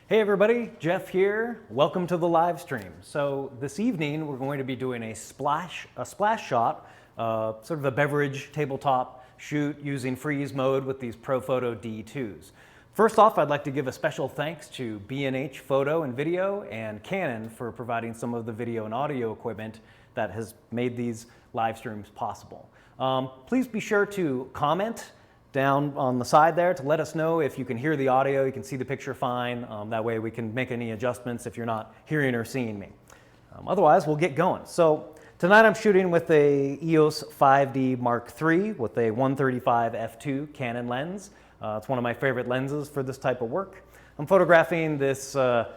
Hey everybody, Jeff here. Welcome to the live stream. So this evening we're going to be doing a splash shot, sort of a beverage tabletop shoot using freeze mode with these ProPhoto D2s. First off, I'd like to give a special thanks to B&H Photo and Video and Canon for providing some of the video and audio equipment that has made these live streams possible. Please be sure to comment down on the side there to let us know if you can hear the audio, you can see the picture fine. That way we can make any adjustments if you're not hearing or seeing me. Otherwise, we'll get going. So tonight I'm shooting with a EOS 5D Mark III with a 135 f2 Canon lens. It's one of my favorite lenses for this type of work. I'm photographing this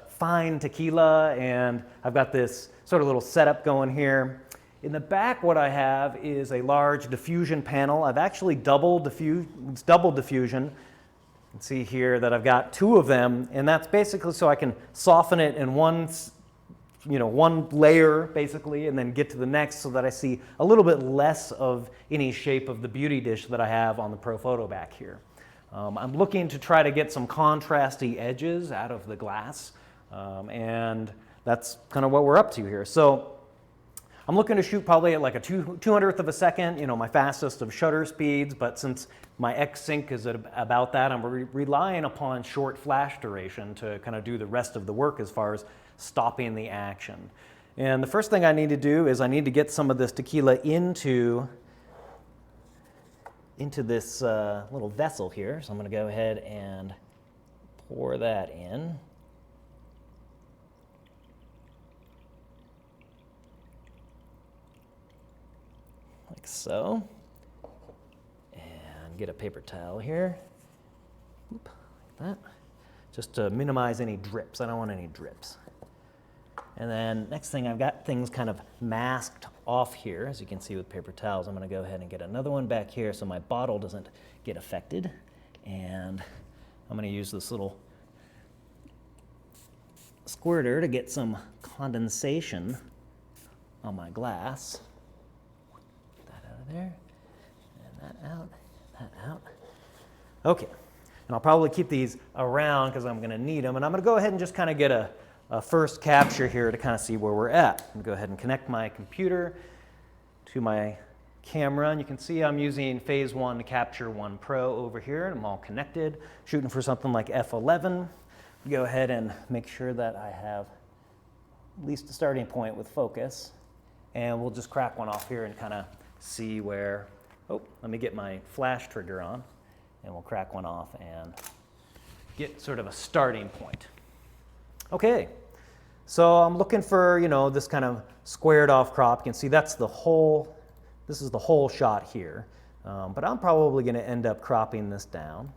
fine tequila, and I've got this sort of little setup going here. In the back, what I have is a large diffusion panel. I've actually double diffusion. You can see here that I've got two of them, and that's basically so I can soften it in one layer, basically, and then get to the next so that I see a little bit less of any shape of the beauty dish that I have on the ProPhoto back here. I'm looking to try to get some contrasty edges out of the glass, and that's kind of what we're up to here. So I'm looking to shoot probably at like a 200th of a second, my fastest of shutter speeds, but since my X-Sync is at about that, I'm relying upon short flash duration to kind of do the rest of the work as far as stopping the action. And the first thing I need to do is I need to get some of this tequila into this little vessel here. So I'm going to go ahead and pour that in. Like so, and get a paper towel here, like that, just to minimize any drips. I don't want any drips. And then next thing, I've got things kind of masked off here, as you can see with paper towels. I'm going to go ahead and get another one back here so my bottle doesn't get affected. And I'm going to use this little squirter to get some condensation on my glass. There, and that out. Okay, and I'll probably keep these around because I'm going to need them. And I'm going to go ahead and just kind of get a first capture here to kind of see where we're at. I'm going to go ahead and connect my computer to my camera. And you can see I'm using Phase 1 Capture 1 Pro over here. And I'm all connected, shooting for something like f11. Go ahead and make sure that I have at least a starting point with focus. And we'll just crack one off here and kind of see where, let me get my flash trigger on, and we'll crack one off and get sort of a starting point. Okay, so I'm looking for, this kind of squared off crop. You can see that's this is the whole shot here, but I'm probably going to end up cropping this down,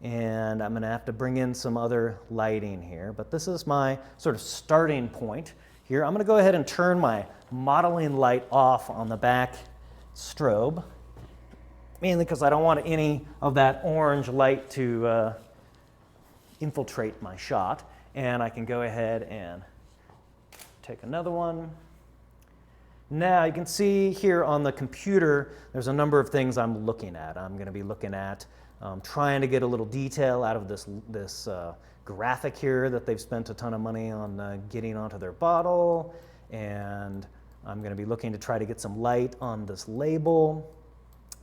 and I'm going to have to bring in some other lighting here, but this is my sort of starting point. Here, I'm going to go ahead and turn my modeling light off on the back strobe, mainly because I don't want any of that orange light to infiltrate my shot. And I can go ahead and take another one. Now you can see here on the computer, there's a number of things I'm looking at. I'm going to be looking at trying to get a little detail out of this graphic here that they've spent a ton of money on getting onto their bottle, and I'm going to be looking to try to get some light on this label.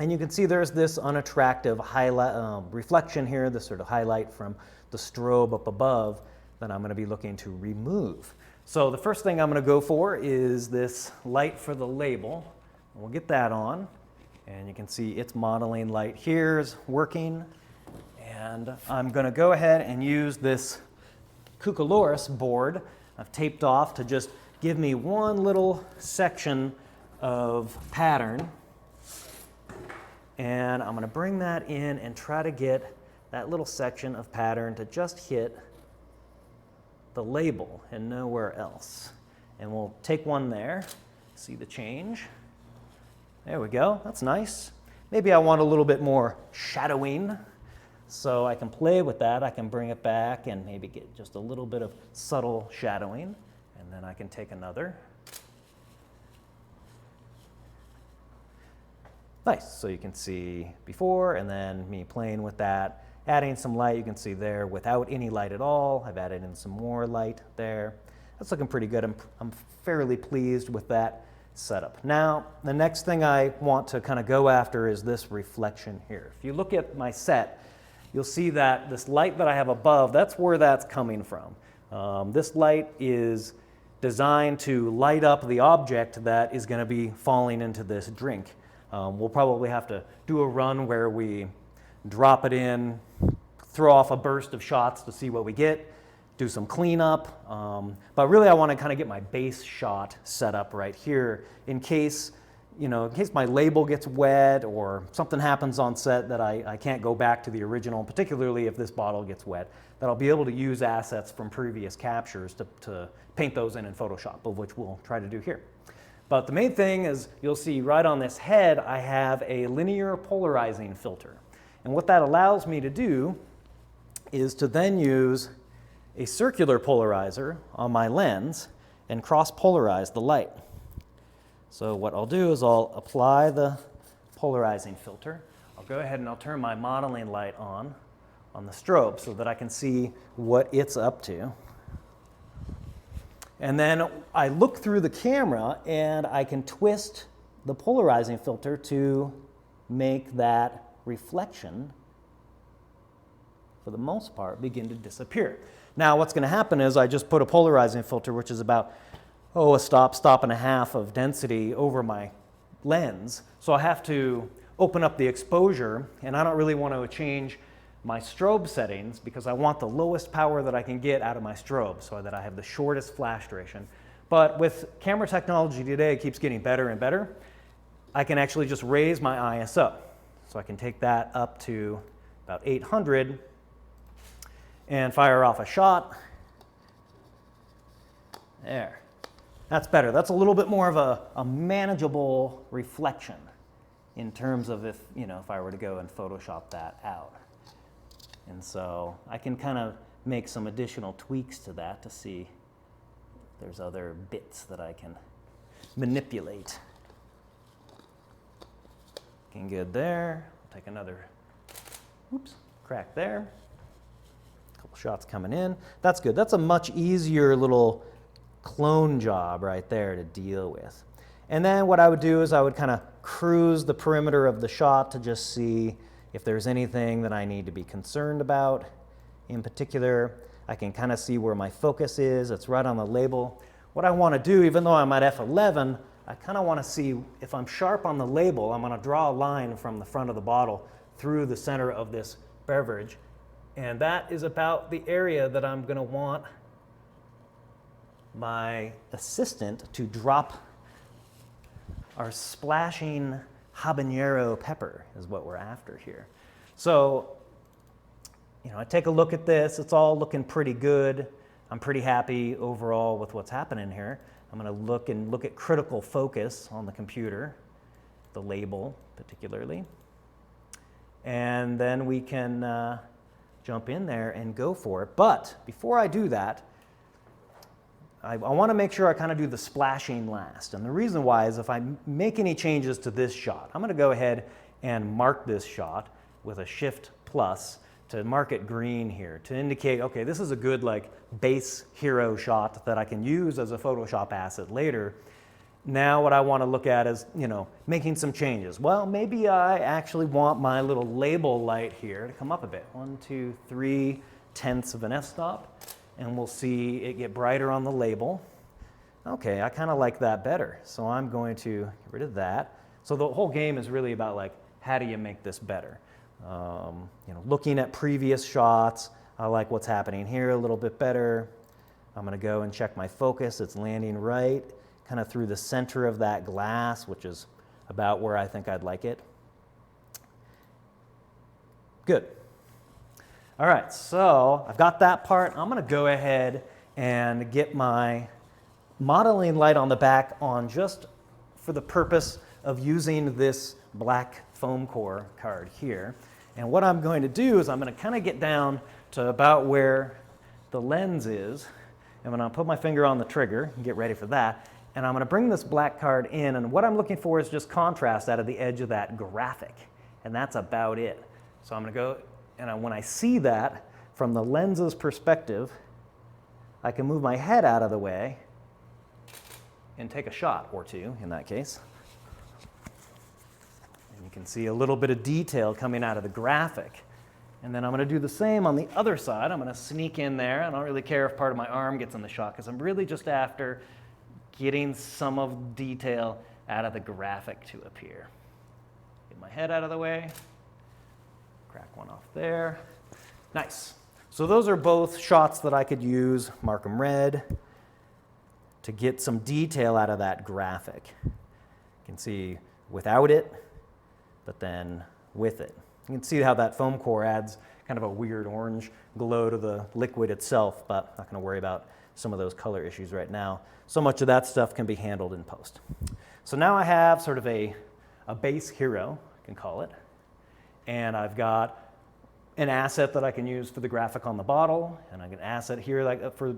And you can see there's this unattractive highlight, reflection here, this sort of highlight from the strobe up above that I'm going to be looking to remove. So the first thing I'm going to go for is this light for the label. We'll get that on, and you can see its modeling light here is working. And I'm going to go ahead and use this Cucaloris board I've taped off to just give me one little section of pattern. And I'm going to bring that in and try to get that little section of pattern to just hit the label and nowhere else. And we'll take one there, see the change. There we go, that's nice. Maybe I want a little bit more shadowing. So I can play with that. I can bring it back and maybe get just a little bit of subtle shadowing. And then I can take another. Nice. So you can see before and then me playing with that. adding some light. You can see there without any light at all. I've added in some more light there. That's looking pretty good. I'm fairly pleased with that setup. Now, the next thing I want to kind of go after is this reflection here. If you look at my set, you'll see that this light that I have above, that's where that's coming from. This light is designed to light up the object that is going to be falling into this drink. We'll probably have to do a run where we drop it in, throw off a burst of shots to see what we get, do some cleanup. But really I want to kind of get my base shot set up right here in case, in case my label gets wet or something happens on set that I can't go back to the original, particularly if this bottle gets wet, that I'll be able to use assets from previous captures to paint those in Photoshop, of which we'll try to do here. But the main thing is, you'll see right on this head, I have a linear polarizing filter. And what that allows me to do is to then use a circular polarizer on my lens and cross-polarize the light. So what I'll do is I'll apply the polarizing filter. I'll go ahead and I'll turn my modeling light on the strobe so that I can see what it's up to. And then I look through the camera and I can twist the polarizing filter to make that reflection, for the most part, begin to disappear. Now what's going to happen is I just put a polarizing filter, which is about a stop and a half of density over my lens. So I have to open up the exposure, and I don't really want to change my strobe settings because I want the lowest power that I can get out of my strobe so that I have the shortest flash duration. But with camera technology today, it keeps getting better and better. I can actually just raise my ISO. So I can take that up to about 800 and fire off a shot. There. That's better. That's a little bit more of a manageable reflection in terms of if I were to go and Photoshop that out. And so I can kind of make some additional tweaks to that to see if there's other bits that I can manipulate. Looking good there. I'll take another, crack there. A couple shots coming in. That's good. That's a much easier little clone job right there to deal with. And then what I would do is I would kind of cruise the perimeter of the shot to just see if there's anything that I need to be concerned about. In particular, I can kind of see where my focus is. It's right on the label. What I want to do, even though I'm at f11, I kind of want to see if I'm sharp on the label. I'm going to draw a line from the front of the bottle through the center of this beverage. And that is about the area that I'm going to want my assistant to drop our splashing habanero pepper is what we're after here. So, I take a look at this. It's all looking pretty good. I'm pretty happy overall with what's happening here. I'm going to look at critical focus on the computer, the label particularly. And then we can jump in there and go for it. But before I do that, I want to make sure I kind of do the splashing last. And the reason why is if I make any changes to this shot, I'm going to go ahead and mark this shot with a Shift plus to mark it green here to indicate, okay, this is a good base hero shot that I can use as a Photoshop asset later. Now what I want to look at is, making some changes. Well, maybe I actually want my little label light here to come up a bit. 1, 2, 3/10 of an f-stop. And we'll see it get brighter on the label. Okay, I kind of like that better. So I'm going to get rid of that. So the whole game is really about how do you make this better? Looking at previous shots, I like what's happening here a little bit better. I'm going to go and check my focus. It's landing right kind of through the center of that glass, which is about where I think I'd like it. Good. All right, so I've got that part. I'm going to go ahead and get my modeling light on the back on just for the purpose of using this black foam core card here. And what I'm going to do is I'm going to kind of get down to about where the lens is. I'm going to put my finger on the trigger and get ready for that. And I'm going to bring this black card in. And what I'm looking for is just contrast out of the edge of that graphic. And that's about it. So I'm going to go And when I see that from the lens's perspective, I can move my head out of the way and take a shot or two in that case. And you can see a little bit of detail coming out of the graphic. And then I'm going to do the same on the other side. I'm going to sneak in there. I don't really care if part of my arm gets in the shot because I'm really just after getting some of detail out of the graphic to appear. Get my head out of the way. Crack one off there. Nice. So those are both shots that I could use, mark them red, to get some detail out of that graphic. You can see without it, but then with it. You can see how that foam core adds kind of a weird orange glow to the liquid itself, but I'm not going to worry about some of those color issues right now. So much of that stuff can be handled in post. So now I have sort of a base hero, I can call it, and I've got an asset that I can use for the graphic on the bottle, and I get an asset here like for,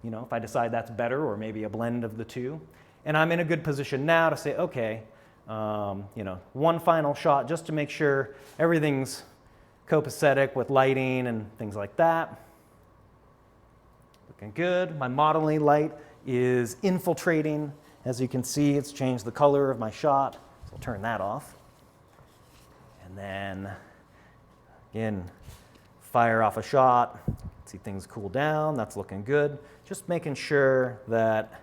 you know, if I decide that's better or maybe a blend of the two. And I'm in a good position now to say, okay, you know, one final shot just to make sure everything's copacetic with lighting and things like that. Looking good. My modeling light is infiltrating. As you can see, it's changed the color of my shot. So I'll turn that off. And then, again, fire off a shot. See things cool down. That's looking good. Just making sure that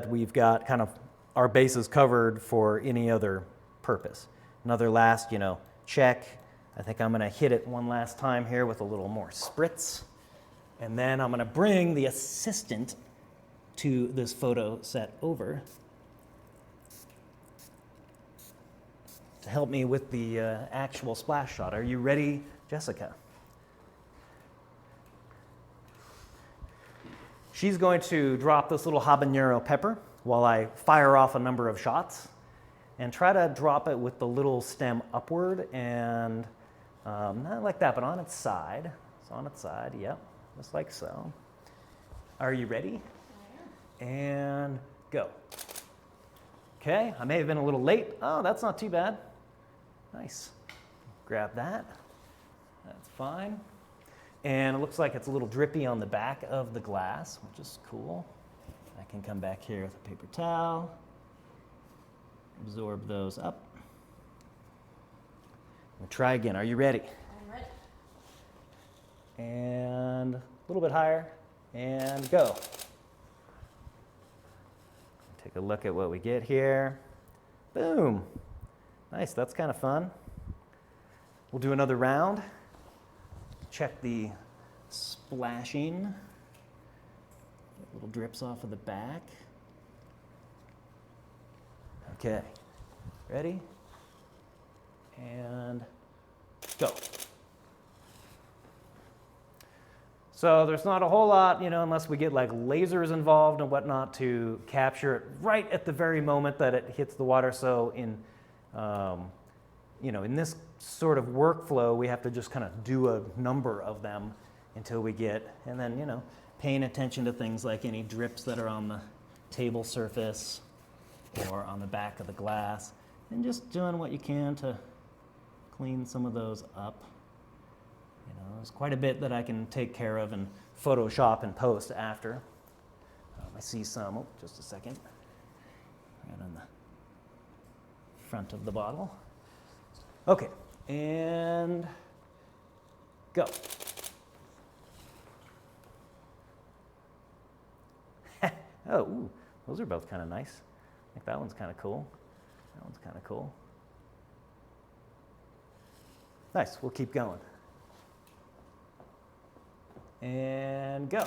we've got kind of our bases covered for any other purpose. Another last, you know, check. I think I'm going to hit it one last time here with a little more spritz. And then I'm going to bring the assistant to this photo set over to help me with the actual splash shot. Are you ready, Jessica? She's going to drop this little habanero pepper while I fire off a number of shots and try to drop it with the little stem upward and not like that, but on its side. It's on its side, yep, just like so. Are you ready? I am. And go. Okay, I may have been a little late. Oh, that's not too bad. Nice. Grab that. That's fine. And it looks like it's a little drippy on the back of the glass, which is cool. I can come back here with a paper towel, absorb those up. We'll try again. Are you ready? I'm ready. And a little bit higher, and go. Take a look at what we get here. Boom. Nice, that's kind of fun. We'll do another round. Check the splashing. Little drips off of the back. Okay, ready? And go. So there's not a whole lot, you know, unless we get like lasers involved and whatnot to capture it right at the very moment that it hits the water. So in, you know, in this sort of workflow, we have to just kind of do a number of them until we get, and then, you know, paying attention to things like any drips that are on the table surface or on the back of the glass, and just doing what you can to clean some of those up. You know, there's quite a bit that I can take care of in Photoshop and post after. I see some, oh, just a second, right on the front of the bottle. Okay, and go. Oh, ooh, those are both kind of nice. I think that one's kind of cool. That one's kind of cool. Nice, we'll keep going. And go.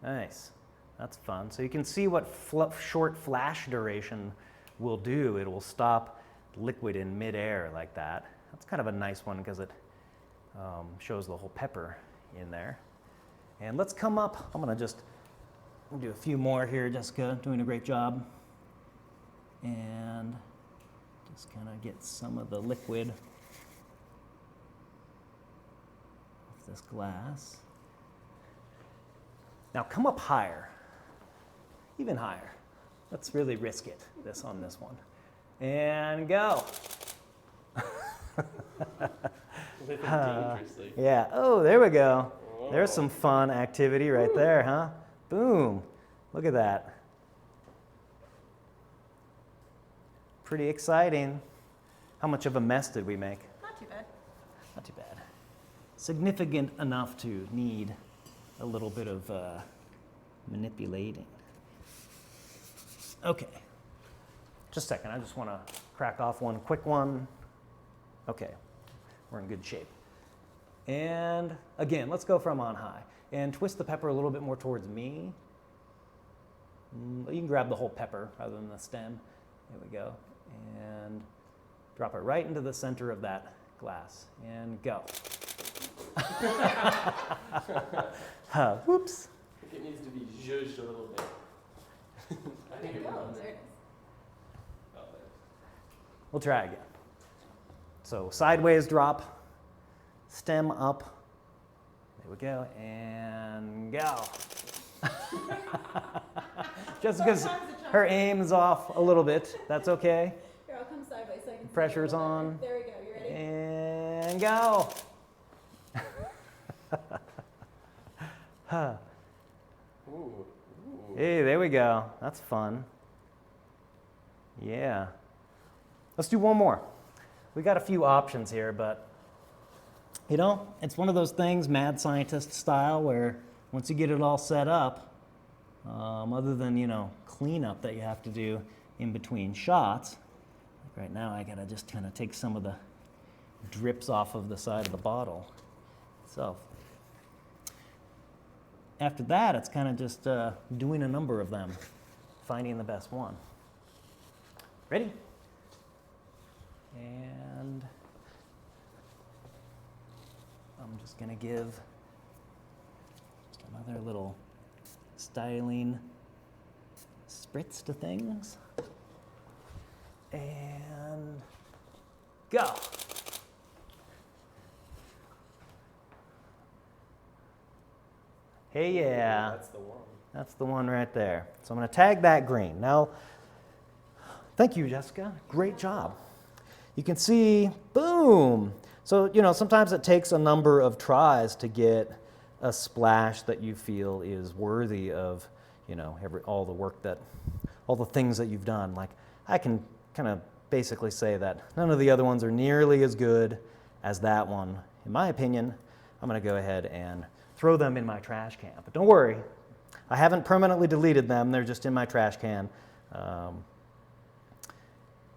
Nice, that's fun. So you can see what short flash duration will do. It will stop liquid in midair like that. That's kind of a nice one because it shows the whole pepper in there. And let's come up. I'm going to just do a few more here. Jessica, doing a great job. And just kind of get some of the liquid off this glass. Now come up higher, even higher. Let's really risk it, on this one. And go. Living dangerously. Yeah, oh, there we go. Whoa. There's some fun activity right there, huh? Boom, look at that. Pretty exciting. How much of a mess did we make? Not too bad. Not too bad. Significant enough to need a little bit of manipulating. Okay, just a second, I just want to crack off one quick one. Okay, we're in good shape. And again, let's go from on high. And twist the pepper a little bit more towards me. You can grab the whole pepper rather than the stem. There we go. And drop it right into the center of that glass. And go. Whoops. I think it needs to be zhuzhed a little bit. I think it runs. There it is. Oh, there. We'll try again. So sideways drop, stem up. There we go, and go. Jessica's, her aim's off a little bit. That's okay. Here, I'll come sideways so I can see Pressure's a little on. better. There we go. You ready? And go. Ooh. Ooh. Hey, there we go. That's fun. Yeah. Let's do one more. We got a few options here, but you know, it's one of those things, mad scientist style, where once you get it all set up, other than, you know, cleanup that you have to do in between shots, like right now I gotta just kind of take some of the drips off of the side of the bottle itself. After that, it's kind of just doing a number of them, finding the best one. Ready? And I'm just going to give just another little styling spritz to things. And go. Hey, yeah. That's the one. That's the one right there. So I'm going to tag that green. Now, thank you, Jessica. Great job. You can see, boom. So, you know, sometimes it takes a number of tries to get a splash that you feel is worthy of, you know, all the things that you've done. Like, I can kind of basically say that none of the other ones are nearly as good as that one. In my opinion, I'm going to go ahead and throw them in my trash can. But don't worry, I haven't permanently deleted them. They're just in my trash can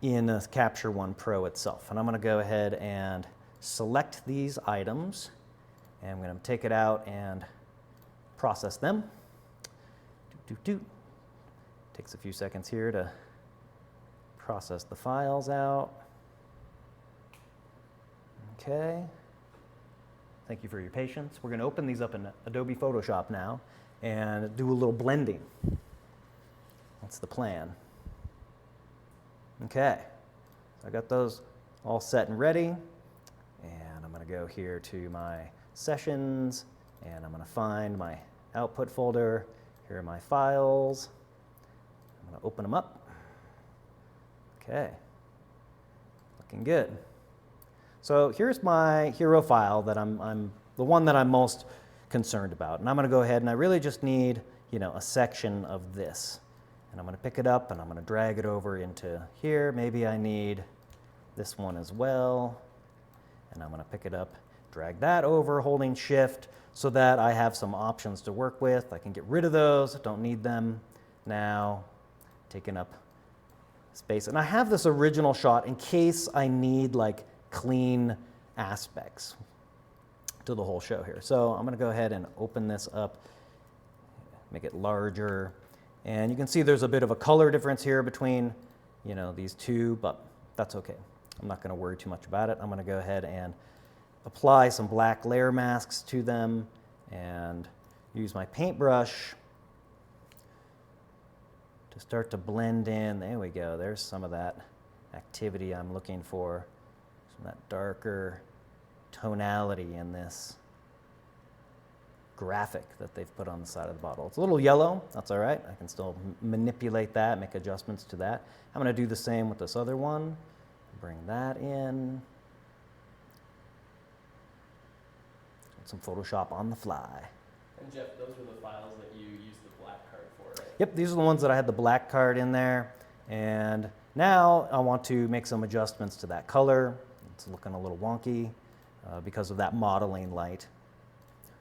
in Capture One Pro itself. And I'm going to go ahead and select these items, and I'm going to take it out and process them. Takes a few seconds here to process the files out. Okay. Thank you for your patience. We're going to open these up in Adobe Photoshop now and do a little blending. That's the plan. Okay, so I got those all set and ready, and I'm going to go here to my sessions, and I'm going to find my output folder. Here are my files. I'm going to open them up. Okay, looking good. So here's my hero file that I'm the one that I'm most concerned about, and I'm going to go ahead and I really just need, you know, a section of this. And I'm going to pick it up and I'm going to drag it over into here. Maybe I need this one as well. And I'm going to pick it up, drag that over, holding shift so that I have some options to work with. I can get rid of those, don't need them now, taking up space. And I have this original shot in case I need like clean aspects to the whole show here. So I'm going to go ahead and open this up, make it larger. And you can see there's a bit of a color difference here between, you know, these two, but that's okay. I'm not going to worry too much about it. I'm going to go ahead and apply some black layer masks to them and use my paintbrush to start to blend in. There we go. There's some of that activity I'm looking for, some of that darker tonality in this. graphic that they've put on the side of the bottle. It's a little yellow, that's all right. I can still manipulate that, make adjustments to that. I'm going to do the same with this other one. Bring that in. Some Photoshop on the fly. And Jeff, those were the files that you used the black card for, right? Yep, these are the ones that I had the black card in there. And now I want to make some adjustments to that color. It's looking a little wonky because of that modeling light.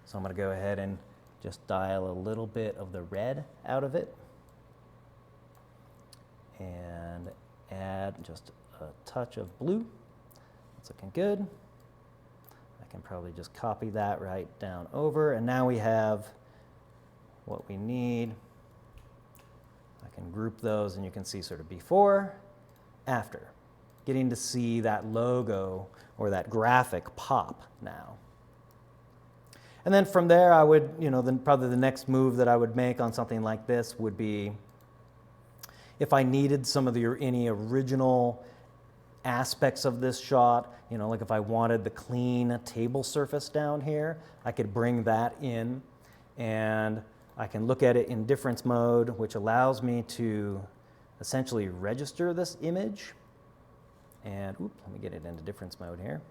So I'm going to go ahead and just dial a little bit of the red out of it and add just a touch of blue. That's looking good. I can probably just copy that right down over, and now we have what we need. I can group those, and you can see sort of before, after. Getting to see that logo or that graphic pop now. And then from there, I would, then probably the next move that I would make on something like this would be if I needed some of any original aspects of this shot, like if I wanted the clean table surface down here, I could bring that in, and I can look at it in difference mode, which allows me to essentially register this image. And let me get it into difference mode here.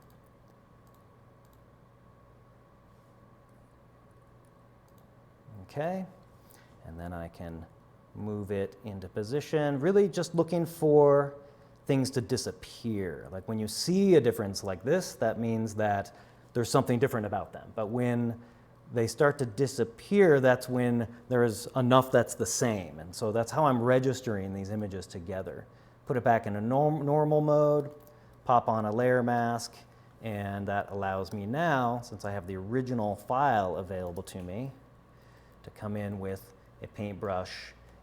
Okay, and then I can move it into position, really just looking for things to disappear. Like when you see a difference like this, that means that there's something different about them. But when they start to disappear, that's when there's enough that's the same. And so that's how I'm registering these images together. Put it back in a normal mode, pop on a layer mask, and that allows me now, since I have the original file available to me, to come in with a paintbrush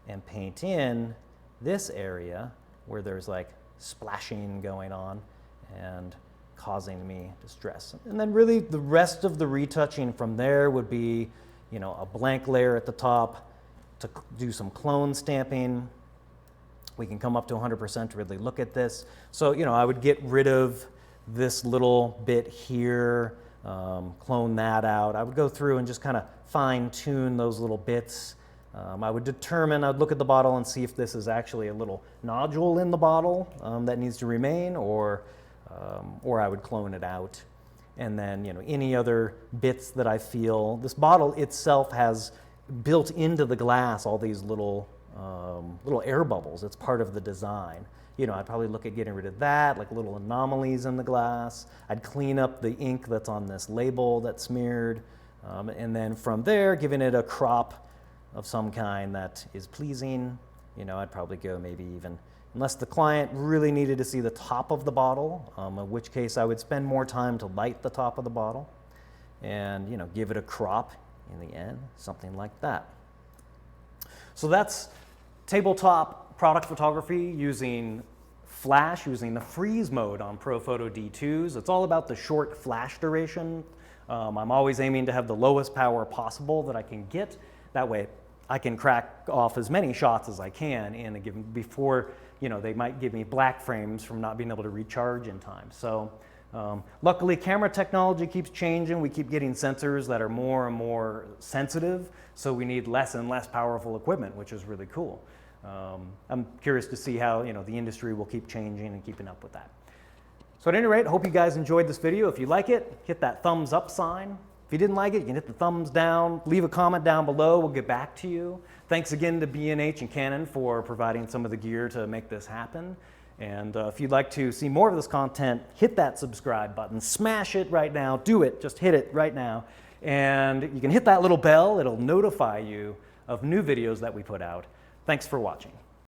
and paint in this area where there's like splashing going on and causing me distress. And then really the rest of the retouching from there would be, a blank layer at the top to do some clone stamping. We can come up to 100% to really look at this. So, I would get rid of this little bit here, clone that out. I would go through and just kind of fine tune those little bits. I would I'd look at the bottle and see if this is actually a little nodule in the bottle that needs to remain, or I would clone it out. And then, any other bits that I feel, this bottle itself has built into the glass all these little air bubbles. It's part of the design. I'd probably look at getting rid of that, like little anomalies in the glass. I'd clean up the ink that's on this label that's smeared. And then from there, giving it a crop of some kind that is pleasing. I'd probably go maybe even, unless the client really needed to see the top of the bottle, in which case I would spend more time to light the top of the bottle and, give it a crop in the end, something like that. So that's tabletop product photography using flash, using the freeze mode on ProPhoto D2s. It's all about the short flash duration. I'm always aiming to have the lowest power possible that I can get. That way I can crack off as many shots as I can in a given, before, they might give me black frames from not being able to recharge in time. So luckily camera technology keeps changing. We keep getting sensors that are more and more sensitive. So we need less and less powerful equipment, which is really cool. I'm curious to see how, the industry will keep changing and keeping up with that. So at any rate, I hope you guys enjoyed this video. If you like it, hit that thumbs up sign. If you didn't like it, you can hit the thumbs down. Leave a comment down below. We'll get back to you. Thanks again to B&H and Canon for providing some of the gear to make this happen. And if you'd like to see more of this content, hit that subscribe button. Smash it right now. Do it. Just hit it right now. And you can hit that little bell. It'll notify you of new videos that we put out. Thanks for watching.